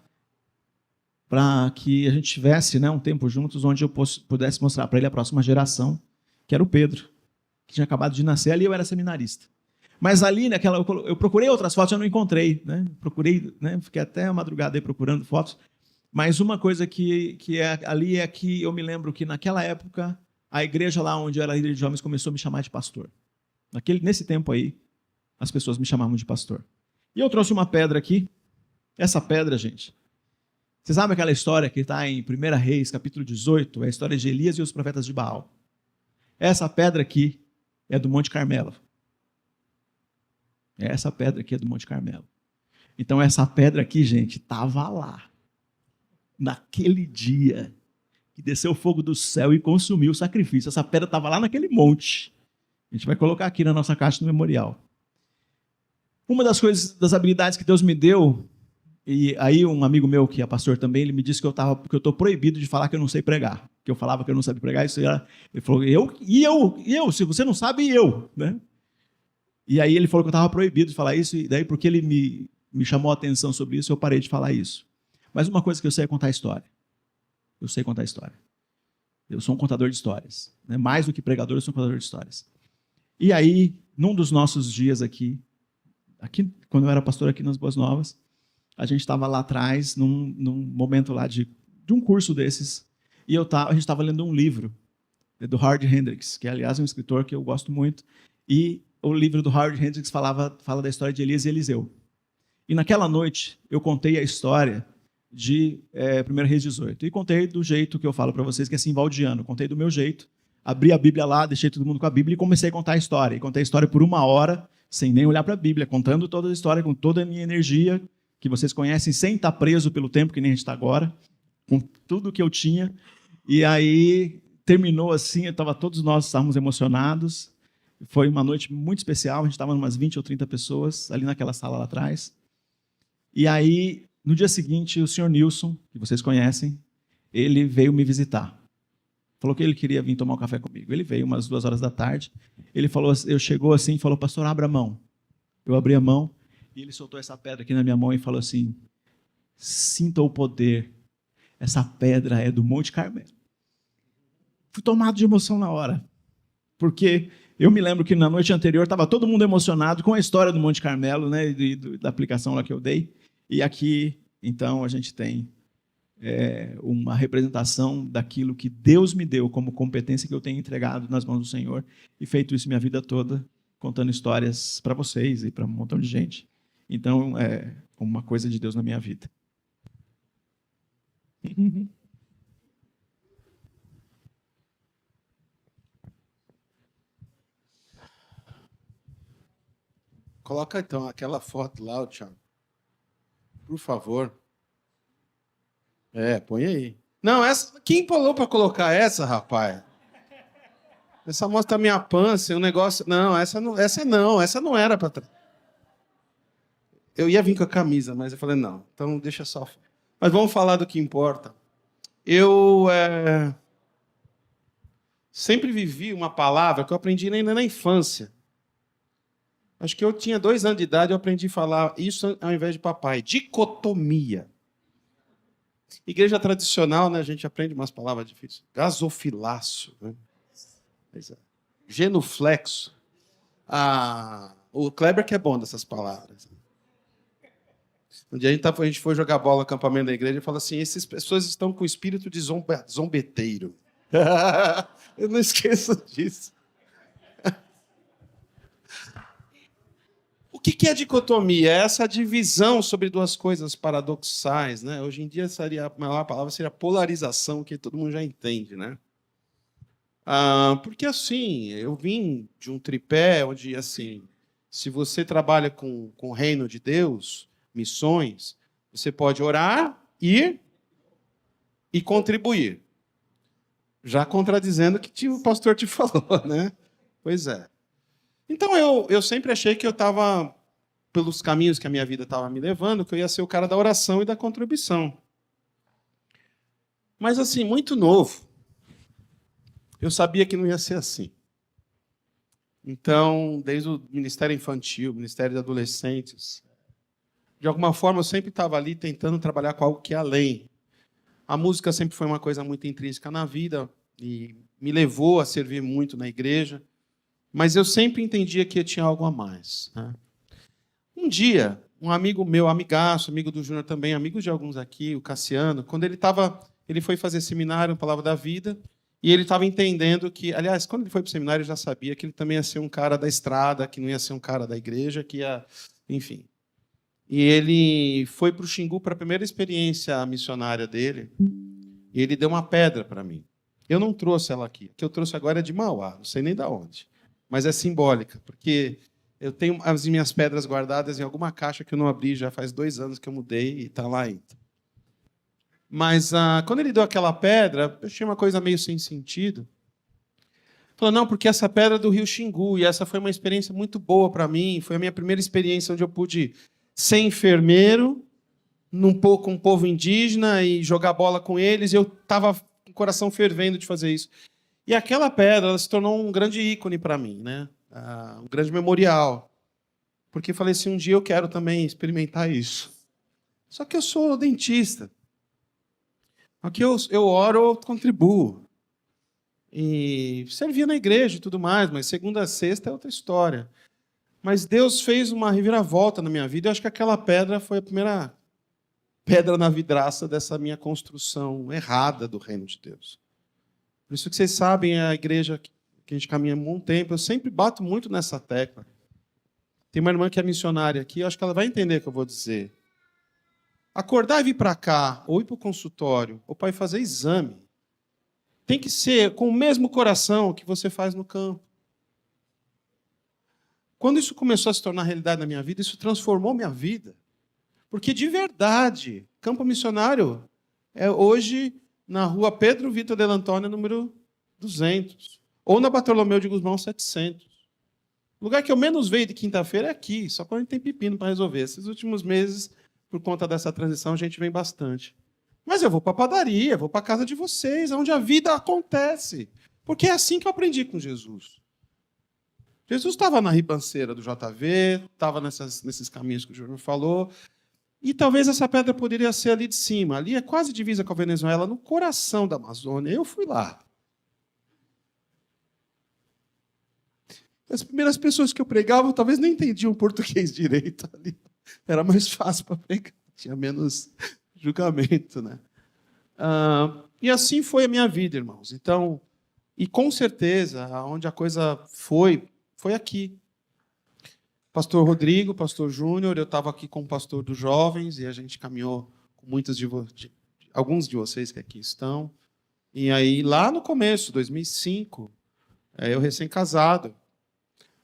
que a gente tivesse, né, um tempo juntos, onde eu pudesse mostrar para ele a próxima geração, que era o Pedro, que tinha acabado de nascer. Ali eu era seminarista. Mas ali, eu procurei outras fotos, eu não encontrei, né? Procurei, né? Fiquei até a madrugada aí procurando fotos. Mas uma coisa que ali é que eu me lembro que naquela época a igreja lá onde eu era líder de jovens começou a me chamar de pastor. Nesse tempo aí, as pessoas me chamavam de pastor. E eu trouxe uma pedra aqui. Essa pedra, gente, vocês sabem aquela história que está em 1 Reis, capítulo 18, é a história de Elias e os profetas de Baal. Essa pedra aqui é do Monte Carmelo. Essa pedra aqui é do Monte Carmelo. Então, essa pedra aqui, gente, estava lá. Naquele dia que desceu o fogo do céu e consumiu o sacrifício. Essa pedra estava lá naquele monte. A gente vai colocar aqui na nossa caixa do memorial. Uma das coisas, das habilidades que Deus me deu, e aí um amigo meu que é pastor também, ele me disse que eu estou proibido de falar que eu não sei pregar. Que eu falava que eu não sabia pregar, isso era, ele falou, eu, se você não sabe, eu, né? E aí ele falou que eu estava proibido de falar isso, e daí porque ele me chamou a atenção sobre isso, eu parei de falar isso. Mas uma coisa que eu sei é contar história. Eu sei contar história. Eu sou um contador de histórias. Né? Mais do que pregador, eu sou um contador de histórias. E aí, num dos nossos dias aqui, quando eu era pastor aqui nas Boas Novas, a gente estava lá atrás, num momento lá de um curso desses, e a gente estava lendo um livro do Howard Hendricks, que aliás é um escritor que eu gosto muito, e o livro do Howard Hendricks fala da história de Elias e Eliseu. E naquela noite eu contei a história de 1 Reis 18. E contei do jeito que eu falo para vocês, que é assim, valdiano. Contei do meu jeito, abri a Bíblia lá, deixei todo mundo com a Bíblia e comecei a contar a história. E contei a história por 1 hora, sem nem olhar para a Bíblia, contando toda a história com toda a minha energia, que vocês conhecem, sem estar preso pelo tempo que nem a gente está agora, com tudo que eu tinha. E aí terminou assim, todos nós estávamos emocionados. Foi uma noite muito especial, a gente estava umas 20 ou 30 pessoas ali naquela sala lá atrás. E aí, no dia seguinte, o senhor Nilson, que vocês conhecem, ele veio me visitar. Falou que ele queria vir tomar um café comigo. Ele veio umas 2 horas da tarde. Ele chegou assim e falou, pastor, abra a mão. Eu abri a mão e ele soltou essa pedra aqui na minha mão e falou assim, sinta o poder. Essa pedra é do Monte Carmelo. Fui tomado de emoção na hora. Porque eu me lembro que na noite anterior estava todo mundo emocionado com a história do Monte Carmelo, né, da aplicação lá que eu dei. E aqui, então, a gente tem uma representação daquilo que Deus me deu como competência que eu tenho entregado nas mãos do Senhor e feito isso minha vida toda, contando histórias para vocês e para um montão de gente. Então, é uma coisa de Deus na minha vida. Coloca então aquela foto lá, Thiago. Por favor. Põe aí. Não, essa. Quem falou para colocar essa, rapaz? Essa mostra a minha pança e um negócio. Não, essa não era para. Eu ia vir com a camisa, mas eu falei, não, então deixa só. Mas vamos falar do que importa. Eu sempre vivi uma palavra que eu aprendi ainda na infância. Acho que eu tinha 2 anos de idade, eu aprendi a falar isso ao invés de papai. Dicotomia. Igreja tradicional, né, a gente aprende umas palavras difíceis. Gasofilácio. Né? Genuflexo. O Kleber que é bom dessas palavras. Um dia a gente foi jogar bola no acampamento da igreja e falou assim, essas pessoas estão com o espírito de zombeteiro. Eu não esqueço disso. O que é dicotomia? É essa divisão sobre 2 coisas paradoxais, né? Hoje em dia a maior palavra seria polarização, que todo mundo já entende, né? Porque assim, eu vim de um tripé onde assim, se você trabalha com o reino de Deus, missões, você pode orar, ir e contribuir. Já contradizendo o que o pastor te falou, né? Pois é. Então, eu sempre achei que eu estava, pelos caminhos que a minha vida estava me levando, que eu ia ser o cara da oração e da contribuição. Mas, assim, muito novo, eu sabia que não ia ser assim. Então, desde o Ministério Infantil, Ministério de Adolescentes, de alguma forma eu sempre estava ali tentando trabalhar com algo que é além. A música sempre foi uma coisa muito intrínseca na vida e me levou a servir muito na igreja. Mas eu sempre entendia que eu tinha algo a mais. Né? Um dia, um amigo meu, amigaço, amigo do Júnior também, amigo de alguns aqui, o Cassiano, quando ele foi fazer seminário, Palavra da Vida, e ele estava entendendo que, aliás, quando ele foi para o seminário, eu já sabia que ele também ia ser um cara da estrada, que não ia ser um cara da igreja, que ia, enfim. E ele foi para o Xingu para a primeira experiência missionária dele, e ele deu uma pedra para mim. Eu não trouxe ela aqui. O que eu trouxe agora é de Mauá, não sei nem de onde. Mas é simbólica, porque eu tenho as minhas pedras guardadas em alguma caixa que eu não abri, já faz 2 anos que eu mudei e está lá ainda. Mas quando ele deu aquela pedra, eu achei uma coisa meio sem sentido. Falou, não, porque essa pedra é do rio Xingu, e essa foi uma experiência muito boa para mim, foi a minha primeira experiência onde eu pude ser enfermeiro, com um povo indígena e jogar bola com eles, e eu estava com o coração fervendo de fazer isso. E aquela pedra ela se tornou um grande ícone para mim, né? Um grande memorial. Porque eu falei assim, um dia eu quero também experimentar isso. Só que eu sou dentista. Aqui eu oro, eu contribuo. E servia na igreja e tudo mais, mas segunda a sexta é outra história. Mas Deus fez uma reviravolta na minha vida, e eu acho que aquela pedra foi a primeira pedra na vidraça dessa minha construção errada do reino de Deus. Por isso que vocês sabem, a igreja que a gente caminha há muito tempo, eu sempre bato muito nessa tecla. Tem uma irmã que é missionária aqui, eu acho que ela vai entender o que eu vou dizer. Acordar e vir para cá, ou ir para o consultório, ou para ir fazer exame, tem que ser com o mesmo coração que você faz no campo. Quando isso começou a se tornar realidade na minha vida, isso transformou minha vida. Porque, de verdade, campo missionário é hoje na rua Pedro Vitor de Antônio, número 200. Ou na Bartolomeu de Guzmão, 700. O lugar que eu menos vejo de quinta-feira é aqui, só quando a gente tem pepino para resolver. Esses últimos meses, por conta dessa transição, a gente vem bastante. Mas eu vou para a padaria, vou para a casa de vocês, onde a vida acontece. Porque é assim que eu aprendi com Jesus. Jesus estava na ribanceira do JV, estava nesses caminhos que o Júnior falou, e talvez essa pedra poderia ser ali de cima. Ali é quase divisa com a Venezuela, no coração da Amazônia. Eu fui lá. As primeiras pessoas que eu pregava, talvez nem entendiam português direito ali. Era mais fácil para pregar, tinha menos julgamento, né? E assim foi a minha vida, irmãos. Então, e com certeza, onde a coisa foi aqui. Pastor Rodrigo, pastor Júnior, eu estava aqui com o pastor dos jovens e a gente caminhou com alguns de vocês que aqui estão. E aí, lá no começo, 2005, eu recém-casado,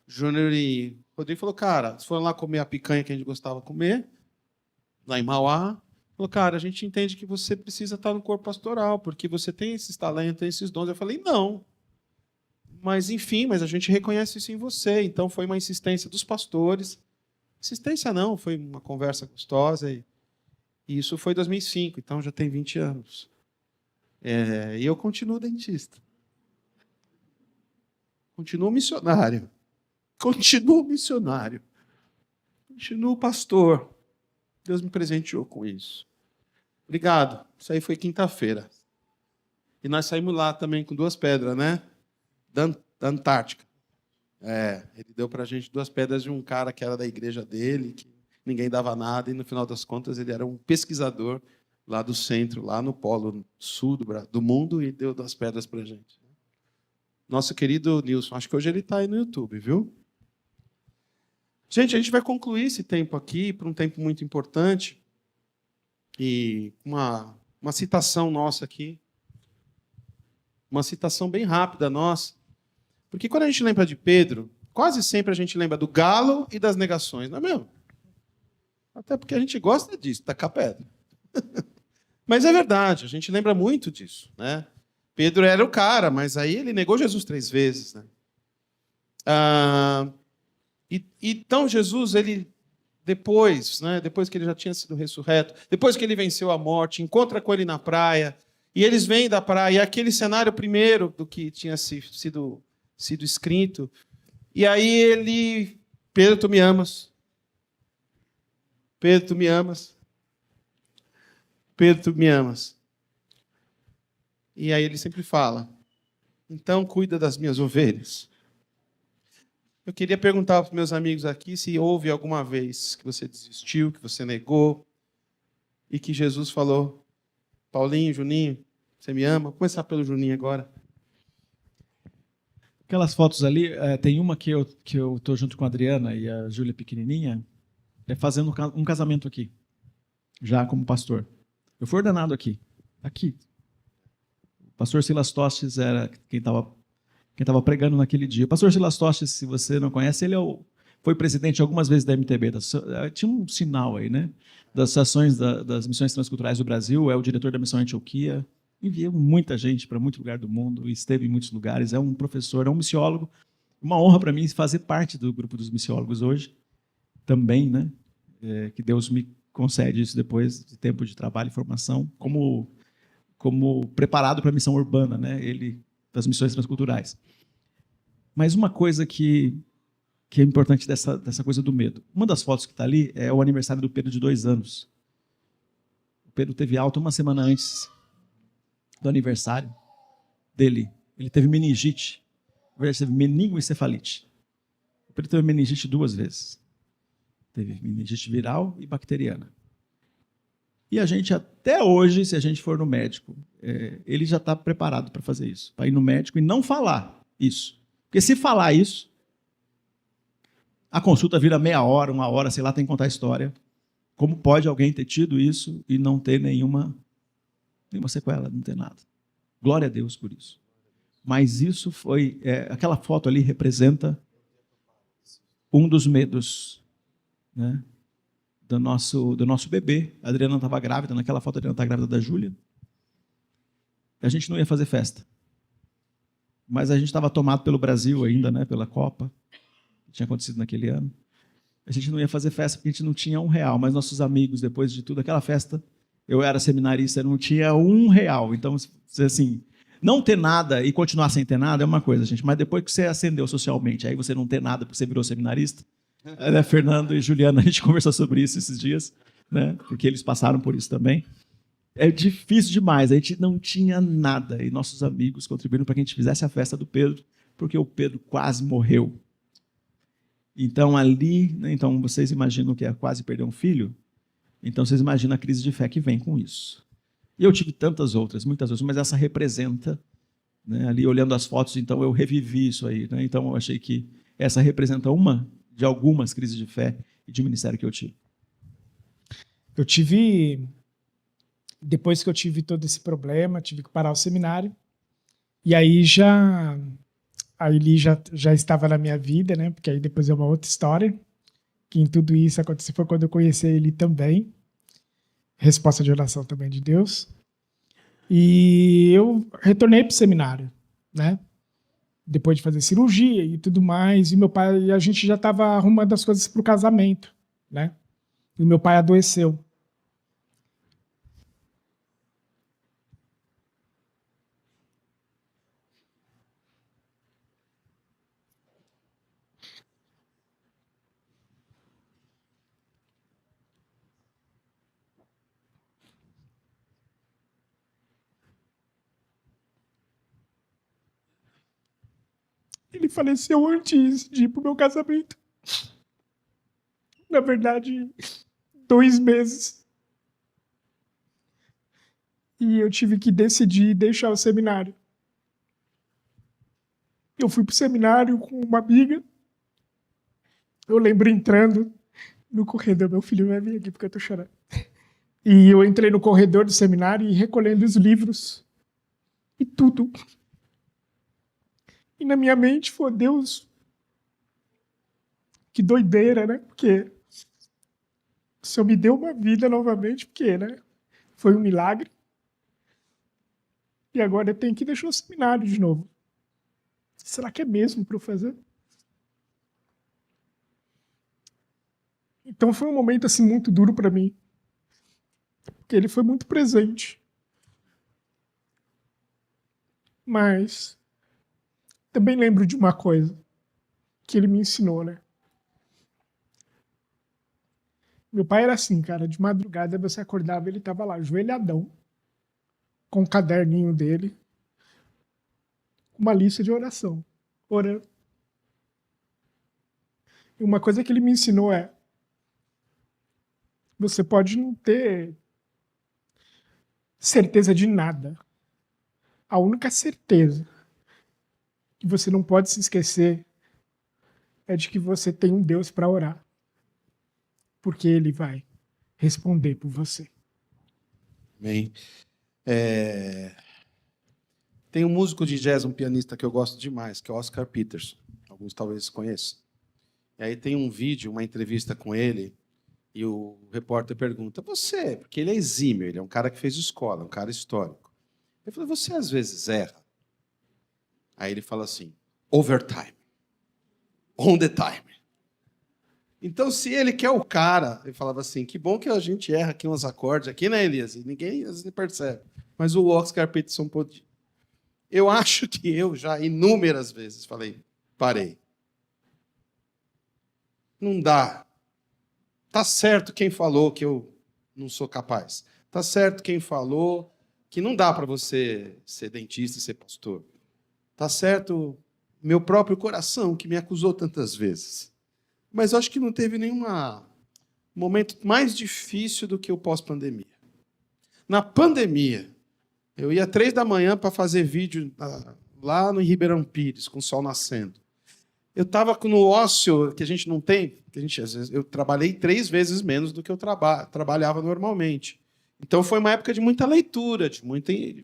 Júnior e Rodrigo falou, cara, vocês foram lá comer a picanha que a gente gostava de comer, lá em Mauá. Falou, cara, a gente entende que você precisa estar no corpo pastoral, porque você tem esses talentos, esses dons. Eu falei, não. Mas, enfim, mas a gente reconhece isso em você. Então, foi uma insistência dos pastores. Insistência não, foi uma conversa gostosa. E isso foi em 2005, então já tem 20 anos. E eu continuo dentista. Continuo missionário. Continuo missionário. Continuo pastor. Deus me presenteou com isso. Obrigado. Isso aí foi quinta-feira. E nós saímos lá também com 2 pedras, né? Da Antártica. Ele deu para a gente 2 pedras de um cara que era da igreja dele, que ninguém dava nada, e no final das contas ele era um pesquisador lá do centro, lá no polo sul do mundo, e deu 2 pedras para a gente. Nosso querido Nilson, acho que hoje ele está aí no YouTube, viu? Gente, a gente vai concluir esse tempo aqui, para um tempo muito importante, e uma citação nossa aqui, uma citação bem rápida nossa, porque quando a gente lembra de Pedro, quase sempre a gente lembra do galo e das negações, não é mesmo? Até porque a gente gosta disso, tacar pedra. Mas é verdade, a gente lembra muito disso, né? Pedro era o cara, mas aí ele negou Jesus 3 vezes, né? Então Jesus, ele depois que ele já tinha sido ressurreto, depois que ele venceu a morte, encontra com ele na praia, e eles vêm da praia, e aquele cenário primeiro do que tinha sido escrito, e aí Pedro, tu me amas. Pedro, tu me amas. Pedro, tu me amas. E aí ele sempre fala, então cuida das minhas ovelhas. Eu queria perguntar para os meus amigos aqui se houve alguma vez que você desistiu, que você negou, e que Jesus falou, Paulinho, Juninho, você me ama? Vou começar pelo Juninho agora. Aquelas fotos ali, tem uma que eu estou junto com a Adriana e a Júlia pequenininha, fazendo um casamento aqui, já como pastor. Eu fui ordenado aqui. O pastor Silas Tostes era quem estava pregando naquele dia. O pastor Silas Tostes, se você não conhece, ele foi presidente algumas vezes da MTB. Tinha um sinal aí, né? Das ações das missões transculturais do Brasil, é o diretor da missão Antioquia. enviou muita gente para muito lugar do mundo, esteve em muitos lugares, é um professor, é um missiólogo. Uma honra para mim fazer parte do grupo dos missiólogos hoje, também, né? Que Deus me concede isso depois de tempo de trabalho e formação, como preparado para a missão urbana, né? Das missões transculturais. Mas uma coisa que é importante dessa coisa do medo. Uma das fotos que está ali é o aniversário do Pedro de 2 anos. O Pedro teve alta uma semana antes do aniversário dele. Ele teve meningite. Na verdade, teve meningoencefalite. O Pedro teve meningite 2 vezes. Teve meningite viral e bacteriana. E a gente, até hoje, se a gente for no médico, ele já está preparado para fazer isso. Para ir no médico e não falar isso. Porque se falar isso, a consulta vira meia hora, 1 hora, sei lá, tem que contar a história. Como pode alguém ter tido isso e não ter nenhuma sequela, não ter nada? Glória a Deus por isso. Mas isso foi... aquela foto ali representa um dos medos, né, do nosso bebê. A Adriana estava grávida, naquela foto a Adriana está grávida da Júlia. A gente não ia fazer festa. Mas a gente estava tomado pelo Brasil ainda, né, pela Copa, que tinha acontecido naquele ano. A gente não ia fazer festa porque a gente não tinha R$1, mas nossos amigos, depois de tudo, aquela festa, eu era seminarista, não tinha R$1. Então, assim, não ter nada e continuar sem ter nada é uma coisa, gente, mas depois que você ascendeu socialmente, aí você não ter nada porque você virou seminarista, né, Fernando e Juliana, a gente conversou sobre isso esses dias, né, porque eles passaram por isso também. É difícil demais, a gente não tinha nada e nossos amigos contribuíram para que a gente fizesse a festa do Pedro, porque o Pedro quase morreu. Então, ali, né, então vocês imaginam que é quase perder um filho? Então, vocês imaginam a crise de fé que vem com isso. E eu tive tantas outras, muitas outras, mas essa representa, né, ali olhando as fotos, então eu revivi isso aí. Né, então, eu achei que essa representa uma de algumas crises de fé e de ministério que eu tive. Eu tive, depois que eu tive todo esse problema, tive que parar o seminário, e aí ele já estava na minha vida, né? Porque aí depois é uma outra história, que em tudo isso aconteceu foi quando eu conheci ele também, resposta de oração também de Deus, e eu retornei para o seminário, né? Depois de fazer cirurgia e tudo mais, e meu pai, a gente já estava arrumando as coisas para o casamento, né? E meu pai adoeceu. Ele faleceu antes de ir pro meu casamento. Na verdade, 2 meses. E eu tive que decidir deixar o seminário. Eu fui pro seminário com uma amiga. Eu lembro entrando no corredor. Meu filho vai vir aqui porque eu tô chorando. E eu entrei no corredor do seminário e recolhendo os livros. E tudo. E na minha mente foi, Deus, que doideira, né? Porque o Senhor me deu uma vida novamente, porque, né? Foi um milagre. E agora eu tenho que deixar o seminário de novo. Será que é mesmo para eu fazer? Então foi um momento assim muito duro para mim. Porque ele foi muito presente. Mas também lembro de uma coisa que ele me ensinou, né? Meu pai era assim, cara, de madrugada você acordava, ele tava lá, ajoelhadão, com o caderninho dele, uma lista de oração, orando. E uma coisa que ele me ensinou é, você pode não ter certeza de nada. A única certeza que você não pode se esquecer é de que você tem um Deus para orar. Porque ele vai responder por você. Amém. Tem um músico de jazz, um pianista que eu gosto demais, que é o Oscar Peterson. Alguns talvez conheçam. E aí tem um vídeo, uma entrevista com ele, e o repórter pergunta, você, porque ele é exímio, ele é um cara que fez escola, um cara histórico. Eu falei, você às vezes erra? Aí ele fala assim, overtime, on the time. Então, se ele quer o cara, ele falava assim, que bom que a gente erra aqui uns acordes aqui, né, Elias? E ninguém às vezes percebe. Mas o Oscar Peterson podia. Eu acho que eu já inúmeras vezes falei, parei. Não dá. Tá certo quem falou que eu não sou capaz. Tá certo quem falou que não dá para você ser dentista e ser pastor. Tá certo meu próprio coração que me acusou tantas vezes. Mas eu acho que não teve nenhum momento mais difícil do que o pós-pandemia. Na pandemia, eu ia 3 da manhã para fazer vídeo lá no Ribeirão Pires, com o sol nascendo. Eu estava no ócio que a gente não tem, às vezes, eu trabalhei 3 vezes menos do que eu trabalhava normalmente. Então foi uma época de muita leitura,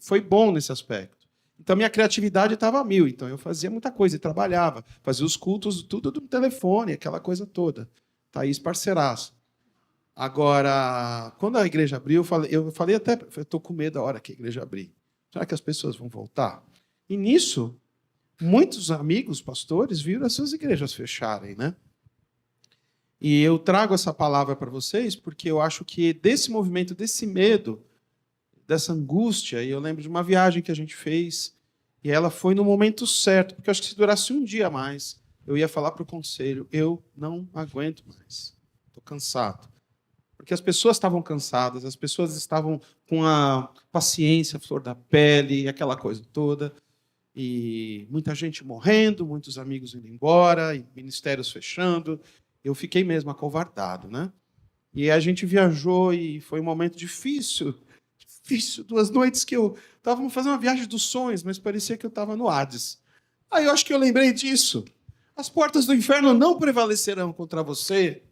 foi bom nesse aspecto. Então minha criatividade estava a 1000, então eu fazia muita coisa e trabalhava, fazia os cultos, tudo do telefone, aquela coisa toda. Thaís, parceiraço. Agora, quando a igreja abriu, eu falei até, eu estou com medo da hora que a igreja abrir. Será que as pessoas vão voltar? E nisso, muitos amigos, pastores, viram as suas igrejas fecharem, né? E eu trago essa palavra para vocês porque eu acho que desse movimento, desse medo, dessa angústia, e eu lembro de uma viagem que a gente fez, e ela foi no momento certo, porque eu acho que se durasse um dia a mais, eu ia falar para o conselho, eu não aguento mais, estou cansado. Porque as pessoas estavam cansadas, as pessoas estavam com a paciência, a flor da pele, aquela coisa toda, e muita gente morrendo, muitos amigos indo embora, e ministérios fechando. Eu fiquei mesmo acovardado, né? E a gente viajou e foi um momento difícil, 2 noites que eu estava fazendo uma viagem dos sonhos, mas parecia que eu estava no Hades. Aí eu acho que eu lembrei disso. As portas do inferno não prevalecerão contra você.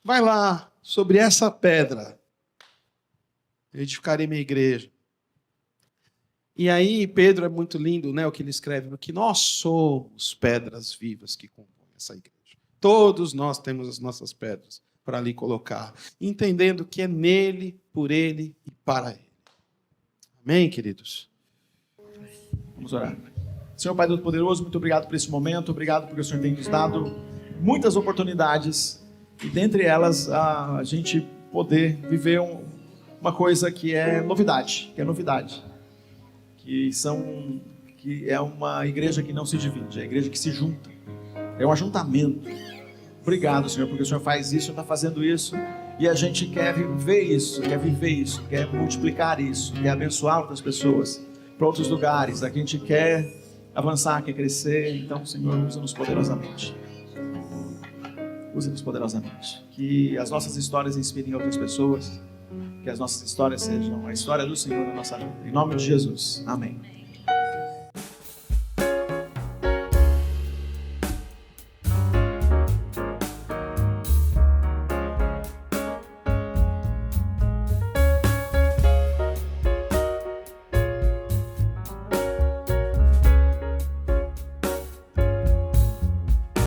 Vai lá, sobre essa pedra, edificarei minha igreja. E aí, Pedro é muito lindo, né, o que ele escreve, que nós somos pedras vivas que compõem essa igreja. Todos nós temos as nossas pedras para ali colocar, entendendo que é nele, por ele e para ele. Amém, queridos? Vamos orar. Senhor Pai Todo-Poderoso, muito obrigado por esse momento, obrigado porque o Senhor tem nos dado muitas oportunidades, e dentre elas a gente poder viver uma coisa que é novidade, que é uma igreja que não se divide, é a igreja que se junta, é um ajuntamento. Obrigado, Senhor, porque o Senhor faz isso, o Senhor está fazendo isso, e a gente quer viver isso, quer viver isso, quer multiplicar isso, quer abençoar outras pessoas para outros lugares. Aqui a gente quer avançar, quer crescer. Então, Senhor, usa-nos poderosamente. Usa-nos poderosamente. Que as nossas histórias inspirem outras pessoas, que as nossas histórias sejam a história do Senhor na nossa vida. Em nome de Jesus. Amém.